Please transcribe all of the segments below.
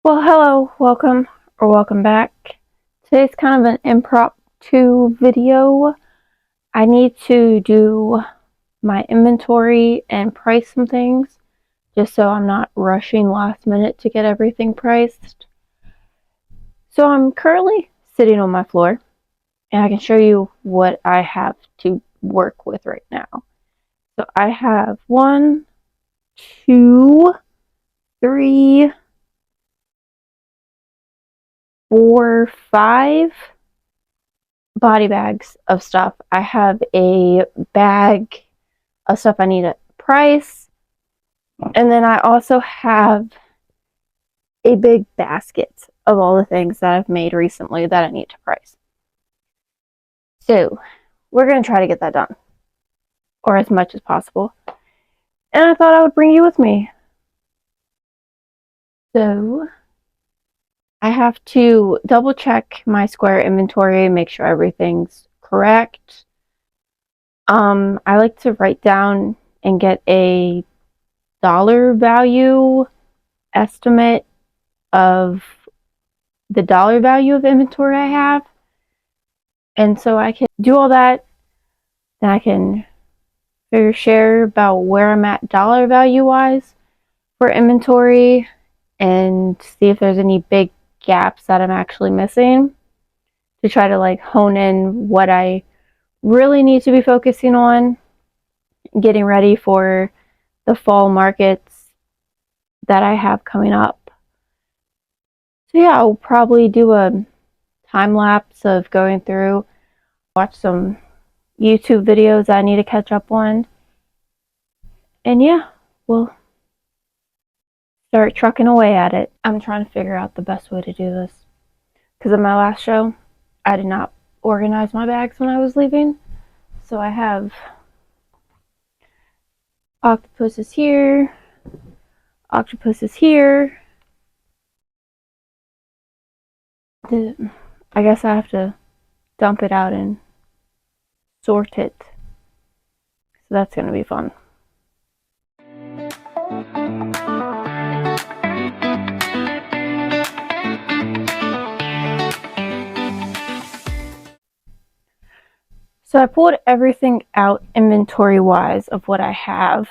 Well, hello, welcome back. Today's kind of an impromptu video. I need to do my inventory and price some things, just so I'm not rushing last minute to get everything priced. So I'm currently sitting on my floor, and I can show you what I have to work with right now. So I have 1, 2, 3, 4, 5 body bags of stuff. I have a bag of stuff I need to price, and then I also have a big basket of all the things that I've made recently that I need to price. So we're going to try to get that done, or as much as possible. And I thought I would bring you with me. So I have to double check my Square inventory, make sure everything's correct. I like to write down and get a dollar value estimate of the dollar value of inventory I have. And so I can do all that. Then I can share about where I'm at dollar value wise for inventory and see if there's any big gaps that I'm actually missing to try to like hone in what I really need to be focusing on, getting ready for the fall markets that I have coming up. So yeah, I'll probably do a time lapse of going through, watch some YouTube videos I need to catch up on. And yeah, we'll start trucking away at it. I'm trying to figure out the best way to do this. Because in my last show, I did not organize my bags when I was leaving. So I have octopuses here, octopuses here. I guess I have to dump it out and sort it. So that's going to be fun. So I pulled everything out inventory wise of what I have.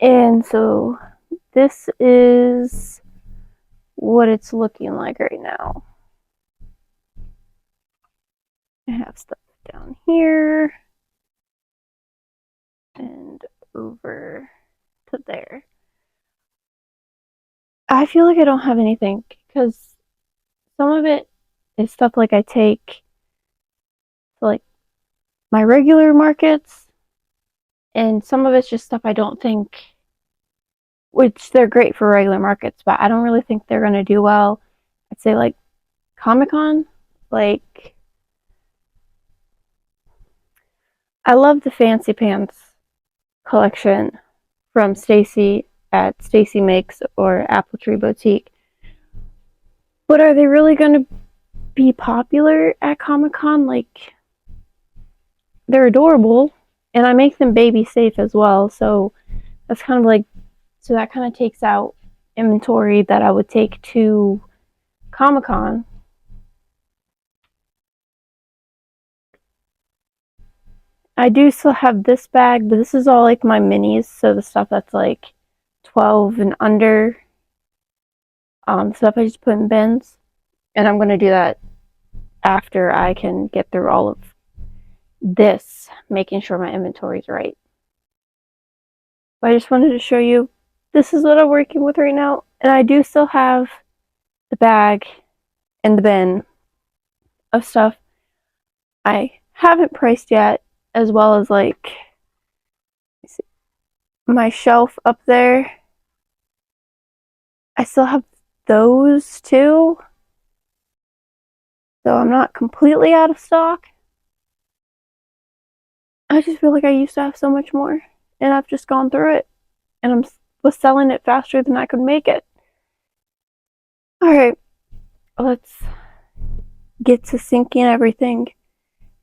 And so this is what it's looking like right now. I have stuff down here and over to there. I feel like I don't have anything because some of it is stuff like I take to like my regular markets, and some of it's just stuff I don't think, which they're great for regular markets, but I don't really think they're going to do well. I'd say like Comic-Con, like I love the Fancy Pants collection from Stacy at Stacy Makes or Apple Tree Boutique. But are they really going to be popular at Comic-Con? Like, they're adorable, and I make them baby safe as well, so that's kind of like, so that kind of takes out inventory that I would take to Comic-Con. I do still have this bag, but this is all like my minis, so the stuff that's like 12 and under, stuff I just put in bins, and I'm going to do that after I can get through all of this, making sure my inventory is right. But I just wanted to show you, this is what I'm working with right now, and I do still have the bag and the bin of stuff I haven't priced yet, as well as like my shelf up there. I still have those too, so I'm not completely out of stock. I just feel like I used to have so much more, and I've just gone through it, and I was selling it faster than I could make it. Alright, let's get to syncing everything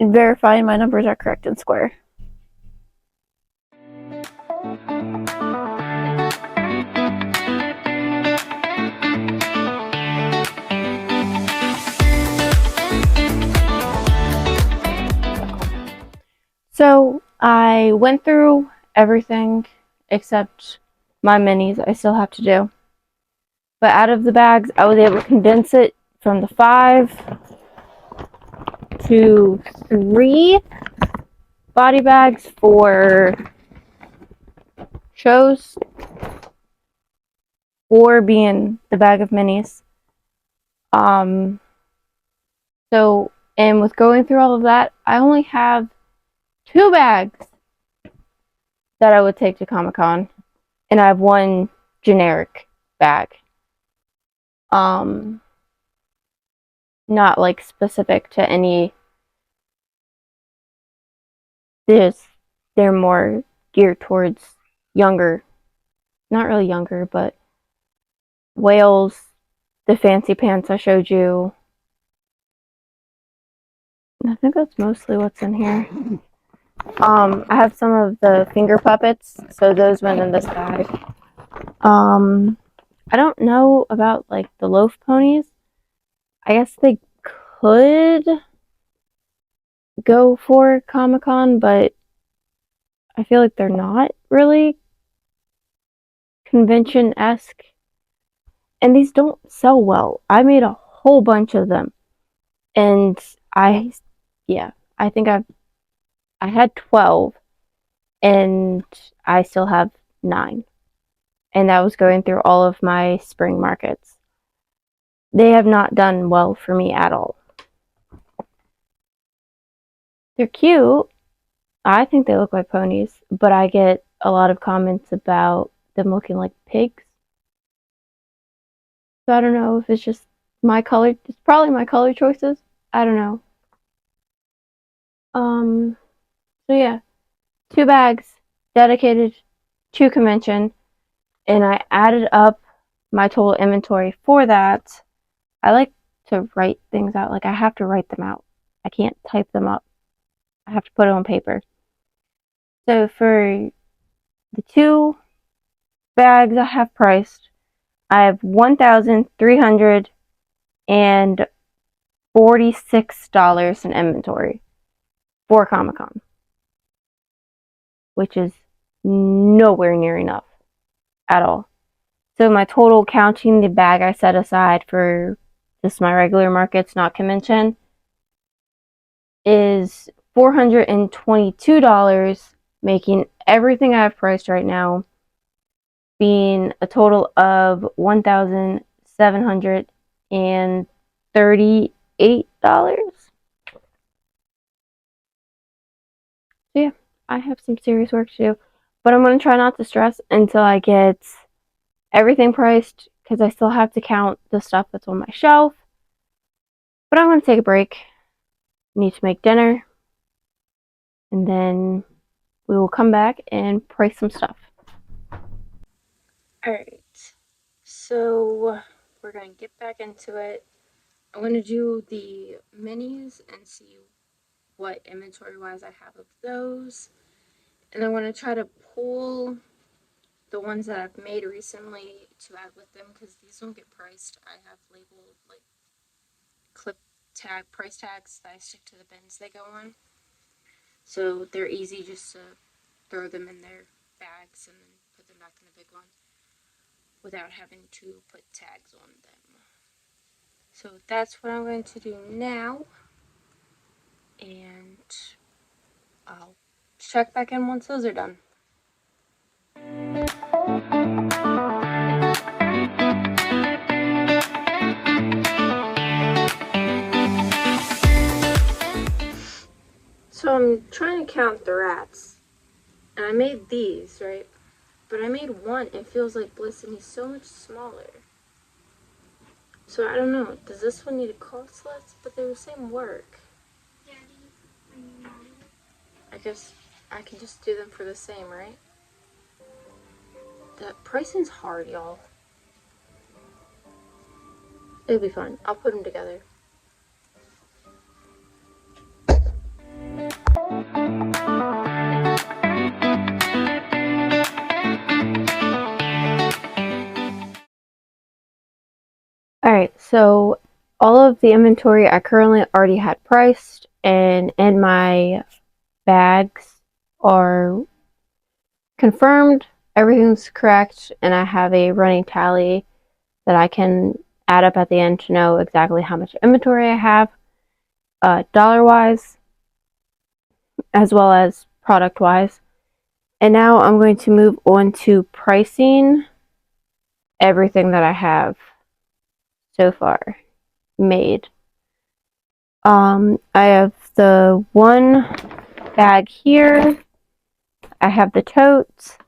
and verifying my numbers are correct in Square. I went through everything except my minis I still have to do. But out of the bags, I was able to condense it from the 5 to 3 body bags for shows, 4 being the bag of minis. So, and with going through all of that, I only have 2 bags that I would take to Comic-Con, and I have 1 generic bag. Not like specific to any. They're more geared towards younger, not really younger, but whales, the fancy pants I showed you. I think that's mostly what's in here. I have some of the finger puppets, so those went in this bag. I don't know about like the loaf ponies. I guess they could go for Comic-Con, but I feel like they're not really convention-esque. And these don't sell well. I made a whole bunch of them. And I think I had 12 and I still have 9. And that was going through all of my spring markets. They have not done well for me at all. They're cute. I think they look like ponies, but I get a lot of comments about them looking like pigs. So I don't know if it's just my color. It's probably my color choices. I don't know. So yeah, 2 bags dedicated to convention, and I added up my total inventory for that. I like to write things out. Like I have to write them out. I can't type them up. I have to put it on paper. So for the 2 bags I have priced, I have $1,346 in inventory for Comic-Con, which is nowhere near enough at all. So my total, counting the bag I set aside for just my regular markets, not convention, is $422, making everything I have priced right now being a total of $1,738. So yeah, I have some serious work to do, but I'm going to try not to stress until I get everything priced, because I still have to count the stuff that's on my shelf. But I'm going to take a break. Need to make dinner, and then we will come back and price some stuff. Alright, so we're going to get back into it. I'm going to do the minis and see what inventory wise I have of those. And I'm going to try to pull the ones that I've made recently to add with them, because these don't get priced. I have labeled like clip tag, price tags that I stick to the bins they go on. So they're easy just to throw them in their bags and then put them back in the big one without having to put tags on them. So that's what I'm going to do now, and I'll check back in once those are done. So I'm trying to count the rats, and I made these, right? But I made one, it feels like Bliss, and he's so much smaller. So I don't know, does this one need to cost less? But they're the same work. I guess I can just do them for the same, right? The pricing's hard, y'all. It'll be fun. I'll put them together. Alright, so all of the inventory I currently already had priced, and in my bags are confirmed, everything's correct, and I have a running tally that I can add up at the end to know exactly how much inventory I have, dollar wise, as well as product wise. And now I'm going to move on to pricing everything that I have so far made. I have the one bag here, I have the totes,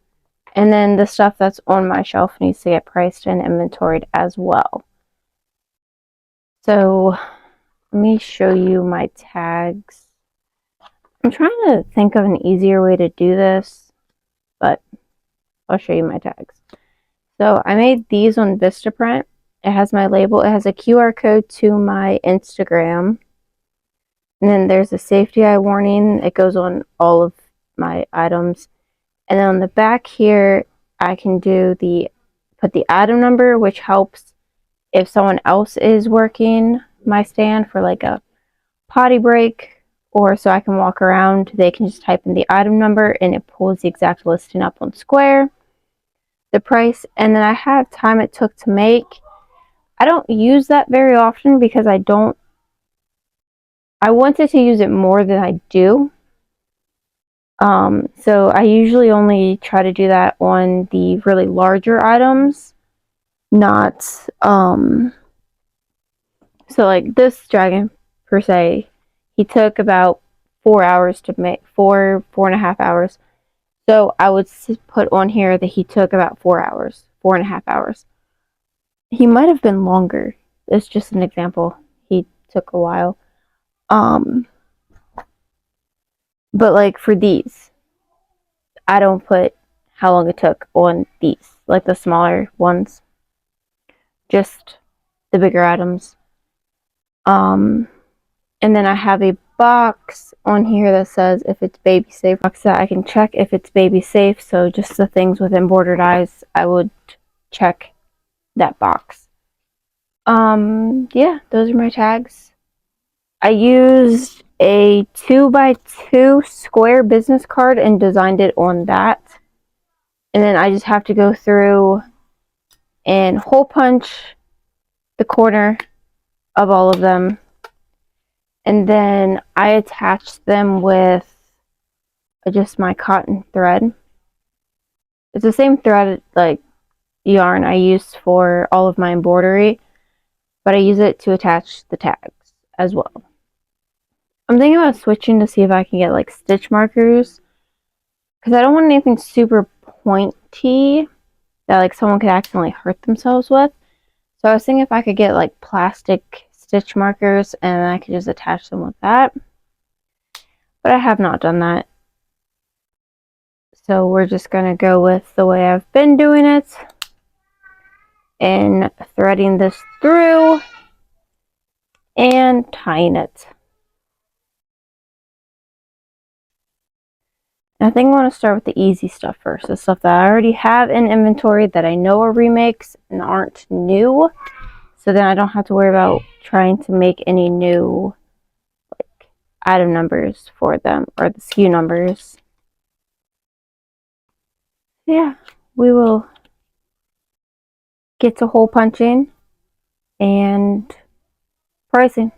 and then the stuff that's on my shelf needs to get priced and inventoried as well. So let me show you my tags. I'm trying to think of an easier way to do this, but I'll show you my tags. So I made these on Vistaprint. It has my label. It has a QR code to my Instagram. And then there's a safety eye warning. It goes on all of my items. And then on the back here, I can put the item number, which helps if someone else is working my stand for like a potty break, or so I can walk around. They can just type in the item number and it pulls the exact listing up on Square, the price, and then I have time it took to make. I don't use that very often because I wanted to use it more than I do. So I usually only try to do that on the really larger items, not, so like this dragon per se, he took about 4 hours to make, 4.5 hours. So I would put on here that he took about 4 hours, 4.5 hours. He might have been longer. It's just an example. He took a while. But like for these, I don't put how long it took on these, like the smaller ones, just the bigger items. And then I have a box on here that says if it's baby safe, box that I can check if it's baby safe. So just the things with embroidered eyes, I would check that box. Yeah, those are my tags. I used a 2x2 square business card and designed it on that. And then I just have to go through and hole punch the corner of all of them. And then I attached them with just my cotton thread. It's the same thread, like yarn I use for all of my embroidery, but I use it to attach the tags as well. I'm thinking about switching to see if I can get like stitch markers, because I don't want anything super pointy that like someone could accidentally hurt themselves with. So I was thinking if I could get like plastic stitch markers and I could just attach them with that. But I have not done that. So we're just going to go with the way I've been doing it and threading this through and tying it. I think I want to start with the easy stuff first. The stuff that I already have in inventory that I know are remakes and aren't new. So then I don't have to worry about trying to make any new like item numbers for them or the SKU numbers. Yeah, we will get to hole punching and pricing.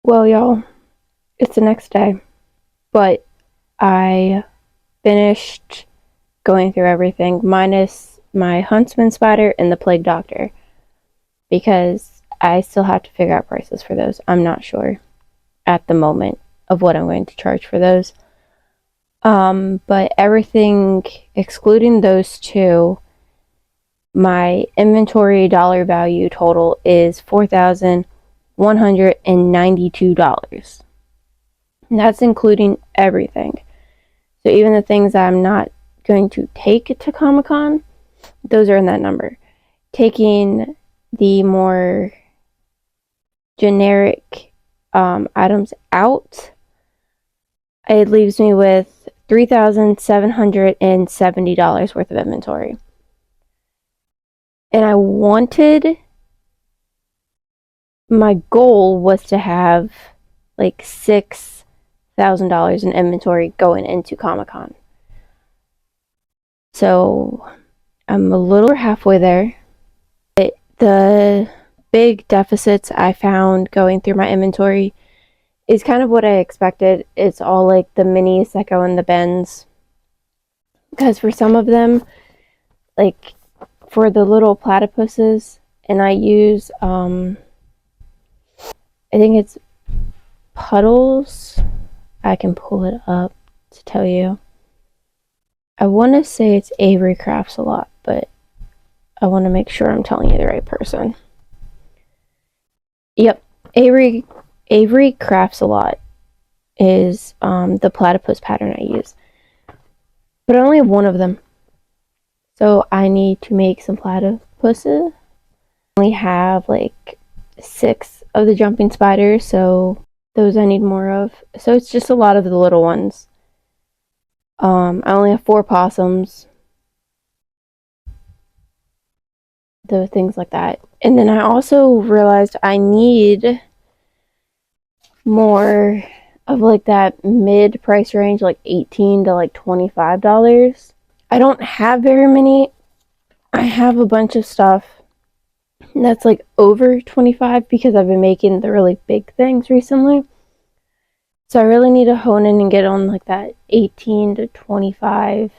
Well, y'all, it's the next day, but I finished going through everything minus my Huntsman Spider and the Plague Doctor, because I still have to figure out prices for those. I'm not sure at the moment of what I'm going to charge for those. But everything excluding those two, my inventory dollar value total is $4,192. And that's including everything. So even the things that I'm not going to take to Comic-Con, those are in that number. Taking the more generic items out, it leaves me with $3,770 worth of inventory. And my goal was to have like $6,000 in inventory going into Comic-Con. So I'm a little halfway there. The big deficits I found going through my inventory is kind of what I expected. It's all like the minis that go in the bins. Because for some of them, like for the little platypuses, and I use, I think it's Puddles. I can pull it up to tell you. I want to say it's Avery Crafts a Lot, but I want to make sure I'm telling you the right person. Yep, Avery Crafts a Lot is the platypus pattern I use. But I only have one of them. So I need to make some platypuses. I only have like 6 of the jumping spiders, so those I need more of. So it's just a lot of the little ones. I only have 4 possums. The things like that. And then I also realized I need more of like that mid price range, like $18 to like $25. I don't have very many. I have a bunch of stuff that's like over 25 because I've been making the really big things recently. So I really need to hone in and get on like that 18 to $25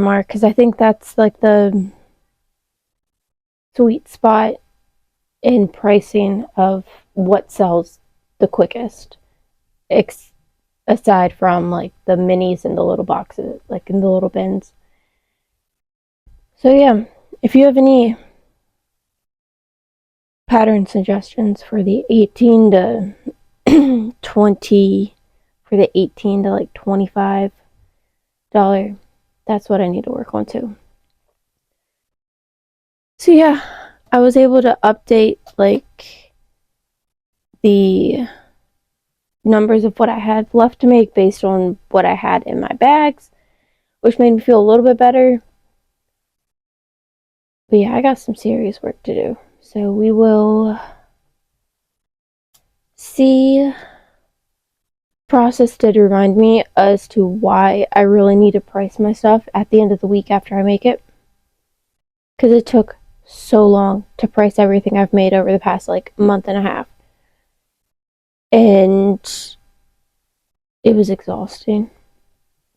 mark, because I think that's like the sweet spot in pricing of what sells the quickest, aside from like the minis and the little boxes, like in the little bins. So yeah, if you have any pattern suggestions for the 18 to 20, for the 18 to like $25, that's what I need to work on too. So yeah, I was able to update like the numbers of what I had left to make based on what I had in my bags, which made me feel a little bit better. But yeah, I got some serious work to do. So we will see. Process did remind me as to why I really need to price my stuff at the end of the week after I make it. Because it took so long to price everything I've made over the past like month and a half. And it was exhausting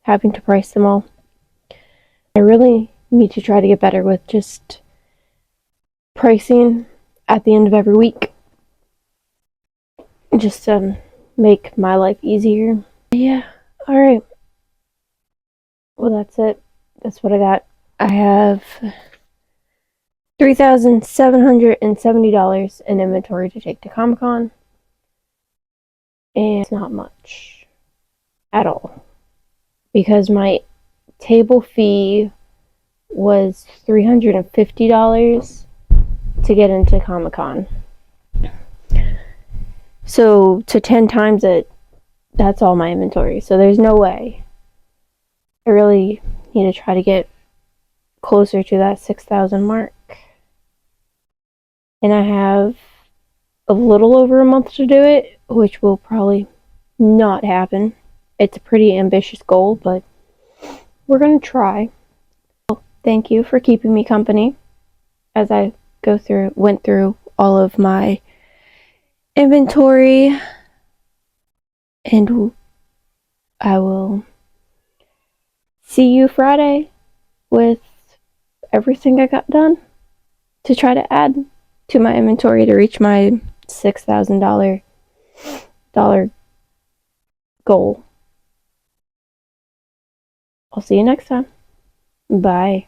having to price them all. I really need to try to get better with just pricing at the end of every week. Just make my life easier. Yeah, alright. Well, that's it. That's what I got. I have $3,770 in inventory to take to Comic-Con. And it's not much at all. Because my table fee was $350 to get into Comic-Con. So to 10 times it, that's all my inventory. So there's no way. I really need to try to get closer to that 6,000 mark. And I have a little over a month to do it, which will probably not happen. It's a pretty ambitious goal, but we're going to try. Well, thank you for keeping me company as I went through all of my inventory, and I will see you Friday with everything I got done to try to add to my inventory to reach my $6,000 goal. I'll see you next time. Bye.